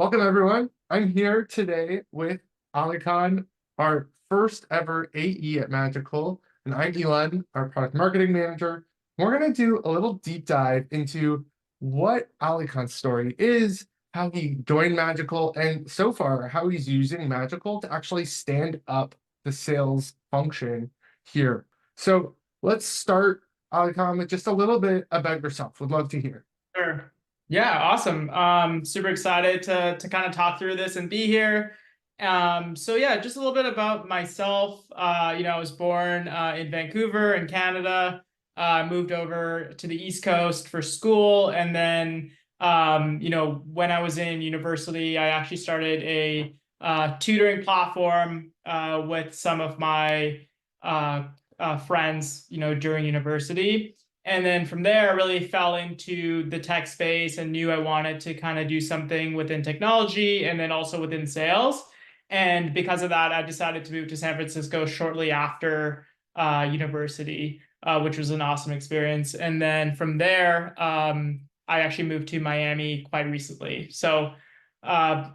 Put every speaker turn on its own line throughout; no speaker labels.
Welcome, everyone. I'm here today with Alykhan, our first ever AE at Magical, and I'm Elon, our product marketing manager. We're going to do a little deep dive into what Alykhan's story is, how he joined Magical, and so far, how he's using Magical to actually stand up the sales function here. So let's start, Alykhan, with just a little bit about yourself. Would love to hear.
Sure. Yeah, awesome. Super excited to kind of talk through this and be here. So yeah, just a little bit about myself. I was born in Vancouver in Canada. Moved over to the East Coast for school, and then when I was in university, I actually started a tutoring platform with some of my friends, during university. And then from there, I really fell into the tech space and knew I wanted to kind of do something within technology and then also within sales. And because of that, I decided to move to San Francisco shortly after university, which was an awesome experience. And then from there, I actually moved to Miami quite recently. So, now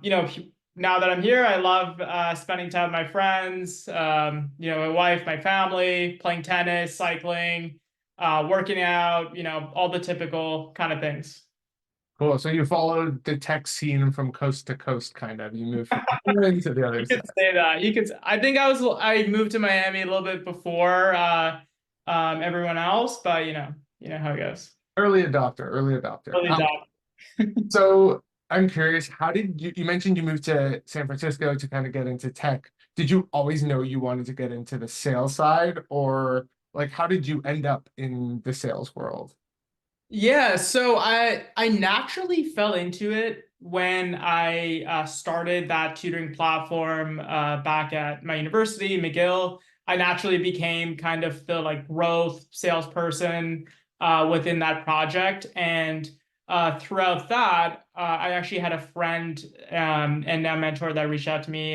that I'm here, I love spending time with my friends, my wife, my family, playing tennis, cycling, working out, all the typical kind of things.
Cool. So you followed the tech scene from coast to coast, kind of. You moved from one to the other
You could
side.
say that. I think I moved to Miami a little bit before everyone else, but you know how it goes.
Early adopter, early adopter.
Early dog.
So I'm curious, how did you mentioned you moved to San Francisco to kind of get into tech. Did you always know you wanted to get into the sales side, or like how did you end up in the sales world?
Yeah, so I naturally fell into it when I started that tutoring platform back at my university, McGill. I naturally became kind of the like growth salesperson within that project, and throughout that, I actually had a friend and a mentor that reached out to me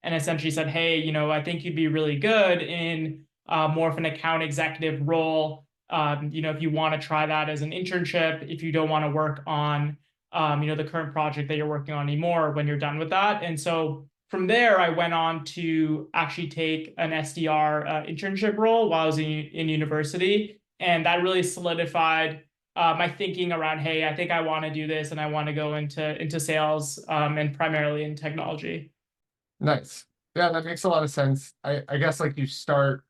and essentially said, "Hey, I think you'd be really good in more of an account executive role." If you want to try that as an internship, if you don't want to work on, the current project that you're working on anymore when you're done with that. And so from there, I went on to actually take an SDR internship role while I was in university. And that really solidified my thinking around, hey, I think I want to do this and I want to go into sales and primarily in technology.
Nice. Yeah, that makes a lot of sense. I guess like you start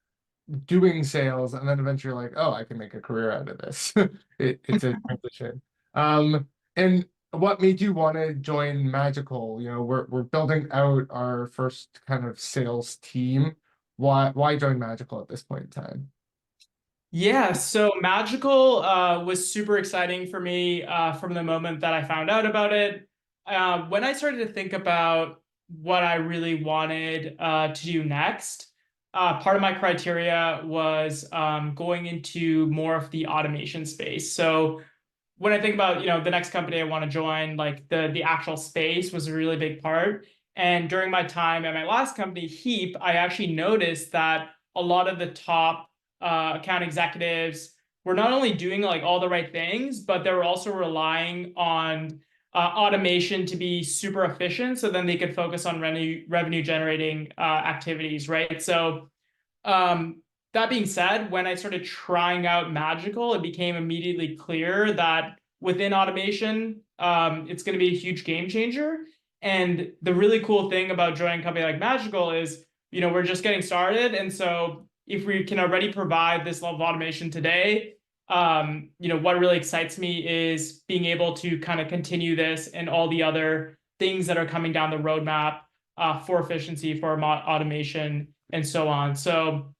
doing sales and then eventually you're like, oh, I can make a career out of this. It's a transition. And what made you want to join Magical? We're building out our first kind of sales team. Why join Magical at this point in time?
Yeah, so Magical was super exciting for me from the moment that I found out about it. When I started to think about what I really wanted to do next, part of my criteria was going into more of the automation space. So when I think about, the next company I want to join, like the actual space was a really big part. And during my time at my last company, Heap, I actually noticed that a lot of the top account executives were not only doing like all the right things, but they were also relying on automation to be super efficient, so then they could focus on revenue generating activities, right? So um, that being said, when I started trying out Magical, it became immediately clear that within automation, it's going to be a huge game changer. And the really cool thing about joining a company like Magical is, we're just getting started. And so if we can already provide this level of automation today, what really excites me is being able to kind of continue this and all the other things that are coming down the roadmap for efficiency, for automation, and so on. So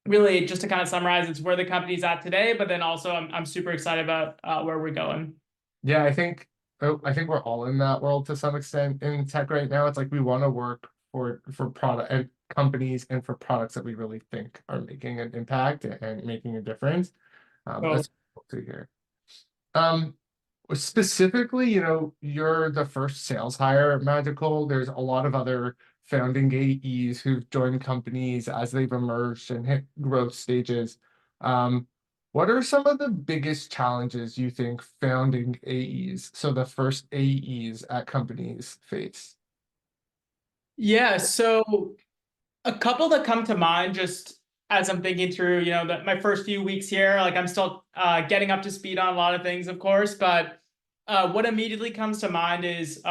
really, just to kind of summarize, it's where the company's at today, but then also I'm super excited about where we're going.
Yeah, I think we're all in that world to some extent in tech right now. It's like we want to work for product and companies and for products that we really think are making an impact and making a difference.
So
That's cool to hear. Um, Specifically, you're the first sales hire at Magical. There's a lot of other founding AEs who've joined companies as they've emerged and hit growth stages. Um, What are some of the biggest challenges you think founding AEs, so the first AEs at companies face?
Yeah, so a couple that come to mind just as I'm thinking through, that my first few weeks here, like I'm still getting up to speed on a lot of things, of course, but what immediately comes to mind is,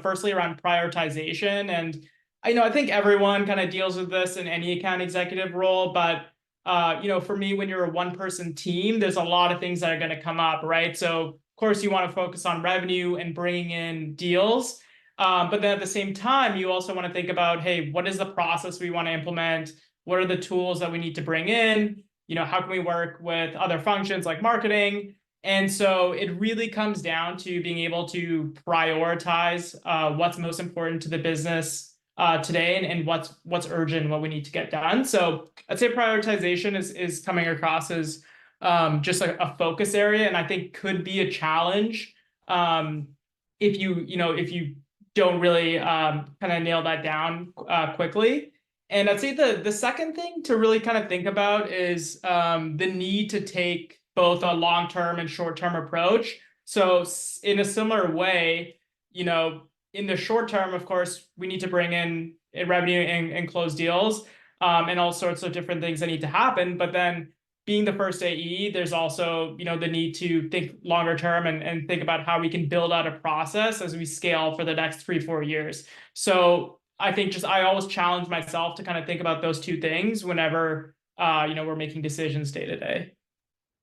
firstly around prioritization. And I think everyone kind of deals with this in any account executive role, but for me, when you're a one-person team, there's a lot of things that are going to come up, right? So of course you want to focus on revenue and bringing in deals. But then at the same time, you also want to think about, hey, what is the process we want to implement? What are the tools that we need to bring in? How can we work with other functions like marketing? And so it really comes down to being able to prioritize what's most important to the business today, and what's urgent, what we need to get done. So I'd say prioritization is coming across as just a focus area, and I think could be a challenge if you don't really kind of nail that down quickly. And I'd say the second thing to really kind of think about is the need to take both a long-term and short-term approach. So in a similar way, in the short term, of course, we need to bring in revenue and close deals, and all sorts of different things that need to happen. But then being the first AE, there's also, the need to think longer term and think about how we can build out a process as we scale for the next 3-4 years. So I think I always challenge myself to kind of think about those two things whenever we're making decisions day to day.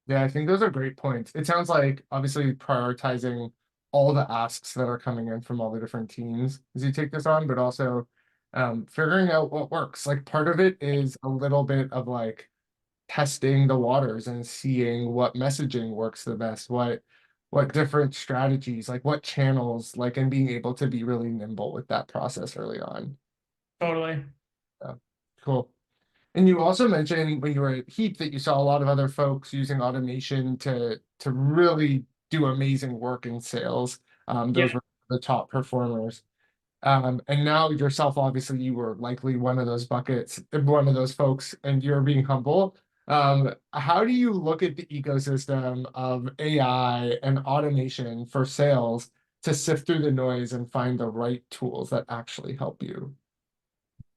Yeah, I think those are great points. It sounds like obviously prioritizing all the asks that are coming in from all the different teams as you take this on, but also figuring out what works. Like part of it is a little bit of like testing the waters and seeing what messaging works the best, what different strategies, like what channels, like and being able to be really nimble with that process early on.
Totally.
Yeah, cool. And you also mentioned when you were at Heap that you saw a lot of other folks using automation to really do amazing work in sales.
Yeah.
Those were the top performers. And now yourself, obviously, you were likely one of those buckets, one of those folks, and you're being humble. How do you look at the ecosystem of AI and automation for sales to sift through the noise and find the right tools that actually help you?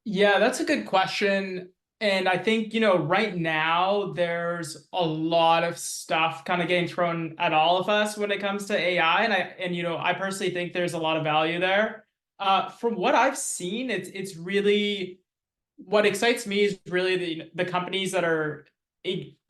Yeah, that's a good question. And I think, right now there's a lot of stuff kind of getting thrown at all of us when it comes to AI. And I personally think there's a lot of value there. From what I've seen, it's really what excites me is really the companies that are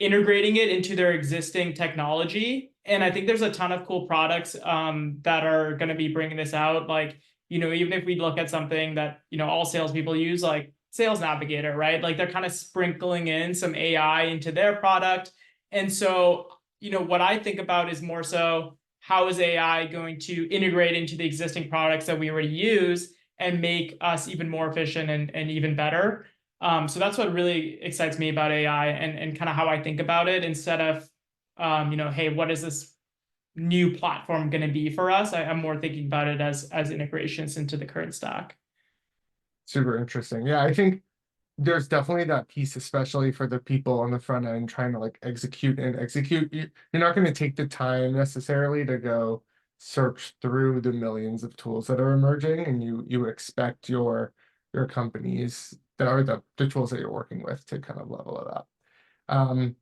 integrating it into their existing technology. And I think there's a ton of cool products that are going to be bringing this out. Like, even if we look at something that, all salespeople use, like Sales Navigator, right? Like they're kind of sprinkling in some AI into their product. And so, what I think about is more so how is AI going to integrate into the existing products that we already use and make us even more efficient and even better. So that's what really excites me about AI and kind of how I think about it instead of, hey, what is this new platform going to be for us? I'm more thinking about it as integrations into the current stack.
Super interesting. Yeah, I think there's definitely that piece, especially for the people on the front end trying to like execute and execute. You're not going to take the time necessarily to go search through the millions of tools that are emerging, and you expect your companies that are the tools that you're working with to kind of level it up. Um,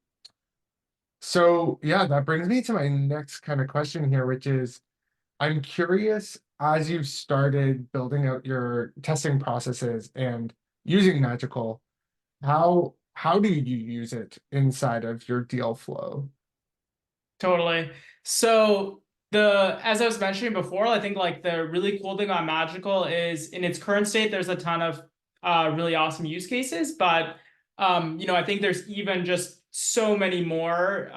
so yeah, that brings me to my next kind of question here, which is I'm curious as you've started building out your testing processes and using Magical. How do you use it inside of your deal flow?
Totally. So as I was mentioning before, I think like the really cool thing on Magical is in its current state, there's a ton of really awesome use cases, but I think there's even just so many more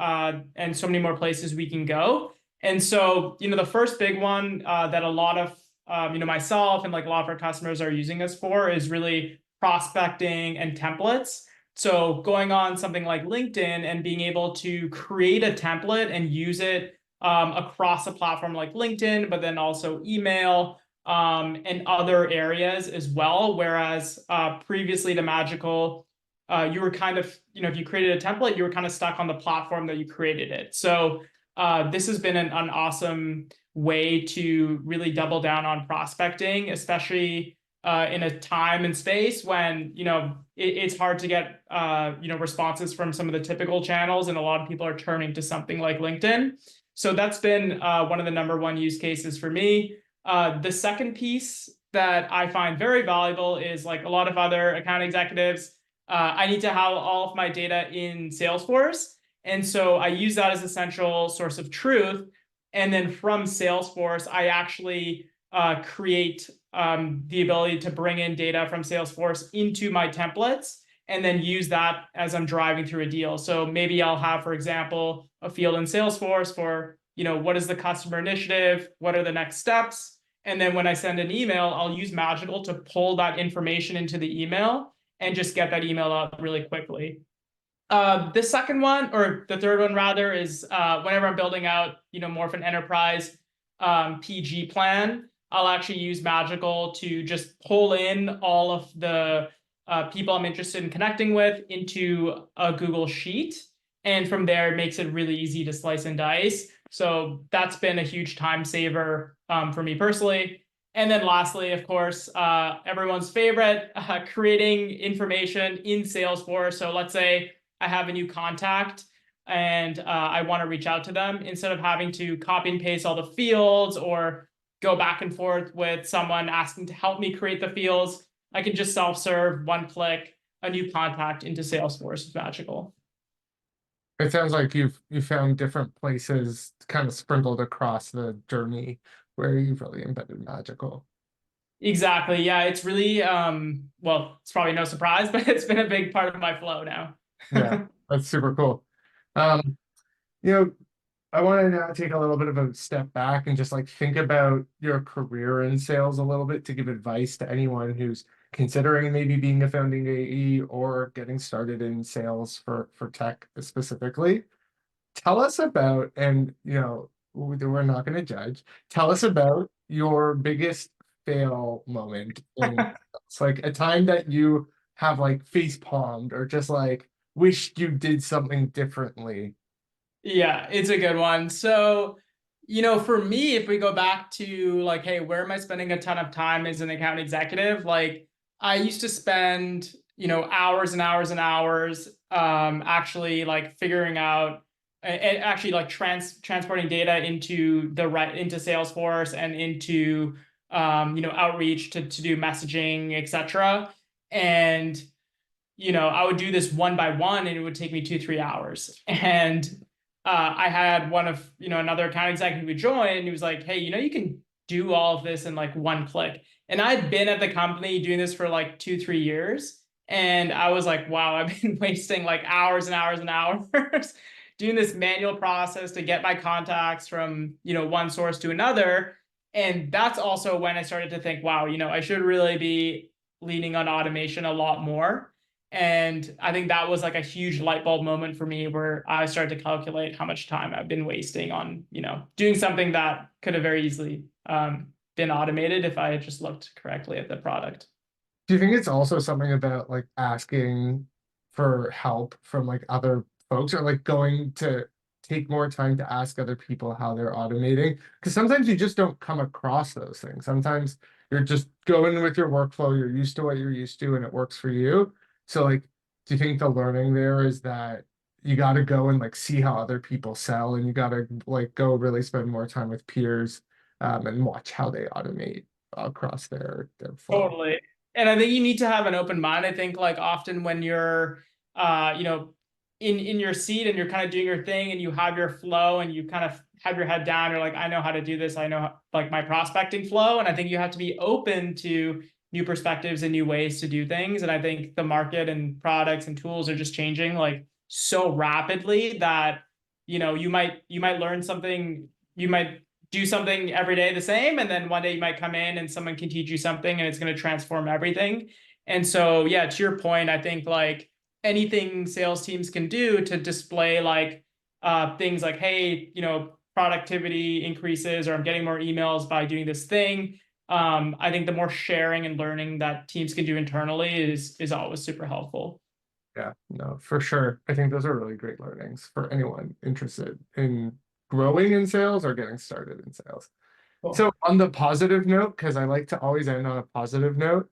and so many more places we can go. And so, the first big one that a lot of myself and like a lot of our customers are using us for is really prospecting and templates. So going on something like LinkedIn and being able to create a template and use it across a platform like LinkedIn, but then also email and other areas as well. Whereas previously the Magical, you were kind of, if you created a template, you were kind of stuck on the platform that you created it. So this has been an awesome way to really double down on prospecting, especially in a time and space when it's hard to get responses from some of the typical channels, and a lot of people are turning to something like LinkedIn. So that's been one of the number one use cases for me. The second piece that I find very valuable is, like a lot of other account executives, I need to have all of my data in Salesforce. And so I use that as a central source of truth. And then from Salesforce, I actually create the ability to bring in data from Salesforce into my templates and then use that as I'm driving through a deal. So maybe I'll have, for example, a field in Salesforce for, what is the customer initiative? What are the next steps? And then when I send an email, I'll use Magical to pull that information into the email and just get that email out really quickly. The second one, or the third one rather, is whenever I'm building out, more of an enterprise PG plan, I'll actually use Magical to just pull in all of the people I'm interested in connecting with into a Google Sheet. And from there, it makes it really easy to slice and dice. So that's been a huge time saver for me personally. And then lastly, of course, everyone's favorite, creating information in Salesforce. So let's say I have a new contact and I want to reach out to them. Instead of having to copy and paste all the fields or go back and forth with someone asking to help me create the fields, I can just self-serve, one click, a new contact into Salesforce with Magical.
It sounds like you found different places kind of sprinkled across the journey where you've really embedded magical.
Exactly. Yeah, it's really well, it's probably no surprise, but it's been a big part of my flow now.
Yeah, that's super cool. Um, you know, I want to now take a little bit of a step back and just like think about your career in sales a little bit to give advice to anyone who's considering maybe being a founding AE or getting started in sales for tech specifically. Tell us about, and we're not going to judge. Tell us about your biggest fail moment in it's like a time that you have like face palmed or just like wished you did something differently.
Yeah, it's a good one. So, for me, if we go back to like, hey, where am I spending a ton of time as an account executive? Like, I used to spend, hours and hours and hours, actually like figuring out, and actually like transporting data into Salesforce and into, outreach to do messaging, etc. And I would do this one by one and it would take me 2, 3 hours. And I had one of, another account executive who joined and he was like, hey, you can do all of this in like one click. And I'd been at the company doing this for like 2, 3 years. And I was like, wow, I've been wasting like hours and hours and hours doing this manual process to get my contacts from, one source to another. And that's also when I started to think, wow, I should really be leaning on automation a lot more. And I think that was like a huge light bulb moment for me where I started to calculate how much time I've been wasting on, doing something that could have very easily been automated if I had just looked correctly at the product.
Do you think it's also something about like asking for help from like other folks or like going to take more time to ask other people how they're automating? Because sometimes you just don't come across those things. Sometimes you're just going with your workflow, you're used to what you're used to, and it works for you. So like, do you think the learning there is that you got to go and like see how other people sell and you got to like go really spend more time with peers and watch how they automate across their flow?
Totally. And I think you need to have an open mind. I think like often when you're in your seat and you're kind of doing your thing and you have your flow and you kind of have your head down, you're like, I know how to do this. I know like my prospecting flow. And I think you have to be open to new perspectives and new ways to do things. And I think the market and products and tools are just changing like so rapidly that you might learn something, you might do something every day the same, and then one day you might come in and someone can teach you something and it's going to transform everything. And so yeah, to your point, I think like anything sales teams can do to display like things like, hey, productivity increases, or I'm getting more emails by doing this thing. I think the more sharing and learning that teams can do internally is always super helpful.
Yeah, no, for sure. I think those are really great learnings for anyone interested in growing in sales or getting started in sales.
Cool.
So on the positive note, because I like to always end on a positive note,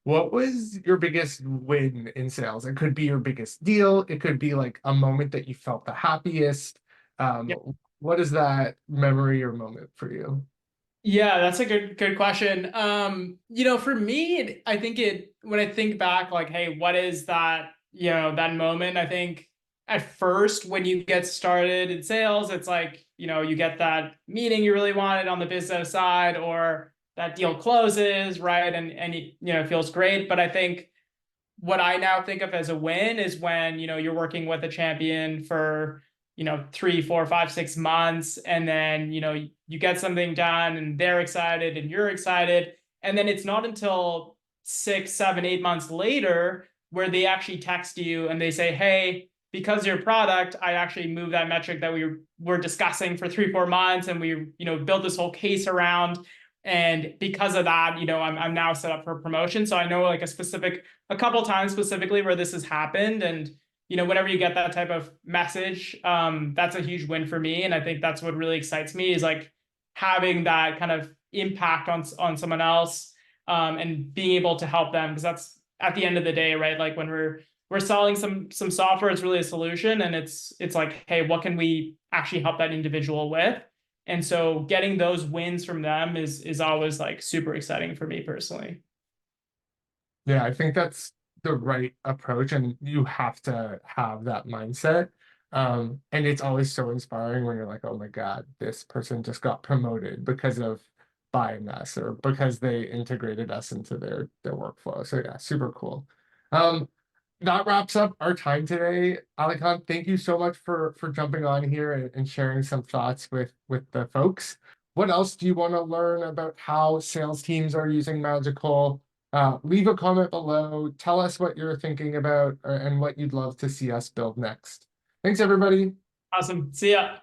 what was your biggest win in sales? It could be your biggest deal. It could be like a moment that you felt the happiest. What is that memory or moment for you?
Yeah, that's a good question. For me, I think when I think back, like, hey, what is that, that moment? I think at first when you get started in sales, it's like, you get that meeting you really wanted on the business side, or that deal closes, right? And it feels great. But I think what I now think of as a win is when, you're working with a champion for, 3, 4, 5, 6 months, and then, you get something done and they're excited and you're excited. And then it's not until 6, 7, 8 months later where they actually text you and they say, hey, because of your product, I actually moved that metric that we were discussing for 3, 4 months, and we, built this whole case around. And because of that, I'm now set up for promotion. So I know like a couple times specifically where this has happened. And whenever you get that type of message, that's a huge win for me. And I think that's what really excites me, is like having that kind of impact on someone else, and being able to help them, because that's at the end of the day, right? Like when we're selling some software, it's really a solution, and it's like, hey, what can we actually help that individual with? And so getting those wins from them is always like super exciting for me personally.
Yeah, I think that's the right approach, and you have to have that mindset. And it's always so inspiring when you're like, oh my God, this person just got promoted because of buying us or because they integrated us into their workflow. So yeah, super cool. Um, that wraps up our time today. Alykhan, thank you so much for jumping on here and sharing some thoughts with the folks. What else do you want to learn about how sales teams are using Magical? Leave a comment below. Tell us what you're thinking about and what you'd love to see us build next. Thanks, everybody.
Awesome. See ya.